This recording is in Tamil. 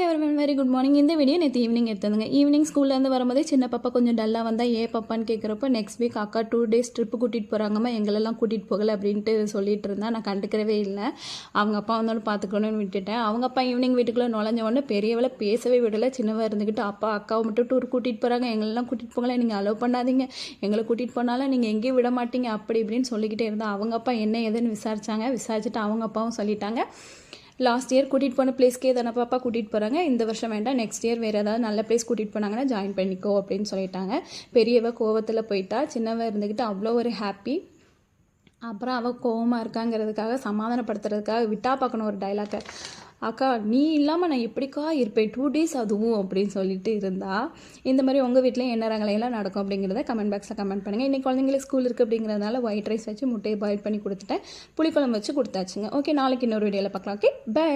Everyone very good morning. இந்த வீடியோ நேற்று ஈவினிங் எடுத்ததுங்க. ஈவினிங் ஸ்கூல்லேருந்து வரும்போதே சின்ன பாப்பா கொஞ்சம் டல்லாக வந்தால் ஏன் பாப்பான்னு கேட்குறப்ப நெக்ஸ்ட் வீக் அக்கா 2 days ட்ரிப்பு கூட்டிகிட்டு போகிறாங்கம்மா, எங்களெல்லாம் கூட்டிகிட்டு போகலை அப்படின்ட்டு சொல்லிட்டு இருந்தா. நான் கண்டுக்கிறவே இல்லை. அவங்க அப்பா வந்தாலும் பார்த்துக்கணும்னு விட்டுட்டேன். அவங்க அப்பா ஈவினிங் வீட்டுக்குள்ளே நுழைஞ்ச உடனே பெரியவளை பேசவே விடலை. சின்னவ இருந்துக்கிட்டு அப்பா அக்காவை மட்டும் டூர் கூட்டிகிட்டு போகிறாங்க, எங்களெல்லாம் கூட்டிகிட்டு போகலை, நீங்கள் அலோவ் பண்ணாதீங்க, எங்களை கூட்டிகிட்டு போனாலும் நீங்கள் எங்கேயும் விட மாட்டீங்க அப்படி இப்படின்னு சொல்லிக்கிட்டே இருந்தால். அவங்க அப்பா என்ன ஏதுன்னு விசாரிச்சுட்டு அவங்க அப்பாவும் சொல்லிட்டாங்க, லாஸ்ட் இயர் கூட்டிகிட்டு போன பிளேஸ்க்கே தானே பாப்பா கூட்டிகிட்டு போகிறாங்க, இந்த வருஷம் வேண்டாம், நெக்ஸ்ட் இயர் வேறு ஏதாவது நல்ல பிளேஸ் கூட்டிகிட்டு போனாங்கன்னா ஜாயின் பண்ணிக்கோ அப்படின்னு சொல்லிட்டாங்க. பெரியவ கோவத்தில் போயிட்டா, சின்னவ இருந்துக்கிட்டு அவ்வளோ ஒரு ஹாப்பி. அப்புறம் அவள் கோவமாக இருக்காங்கிறதுக்காக சமாதானப்படுத்துறதுக்காக விட்டா பார்க்கணும் ஒரு டைலாக்கை, அக்கா நீ இல்லாமல் நான் எப்படிக்கா இருப்பேன் 2 days அதுவும் அப்படின்னு சொல்லிட்டு இருந்தா. இந்த மாதிரி உங்கள் வீட்டிலையும் என்ன ரங்கலையெல்லாம் நடக்கும் அப்படிங்கிறத கமெண்ட் பாக்ஸில் கமெண்ட் பண்ணுங்கள். இன்றைக்கி குழந்தைங்களுக்கு ஸ்கூல் இருக்குது அப்படிங்கிறதுனால ஒயிட் ரைஸ் வச்சு முட்டையை பாயில் பண்ணி கொடுத்துட்டேன், புளிக்குழம்பு வச்சு கொடுத்தாச்சுங்க. ஓகே, நாளைக்கு இன்னொரு வீடியோவில் பார்க்கலாம். Okay, by.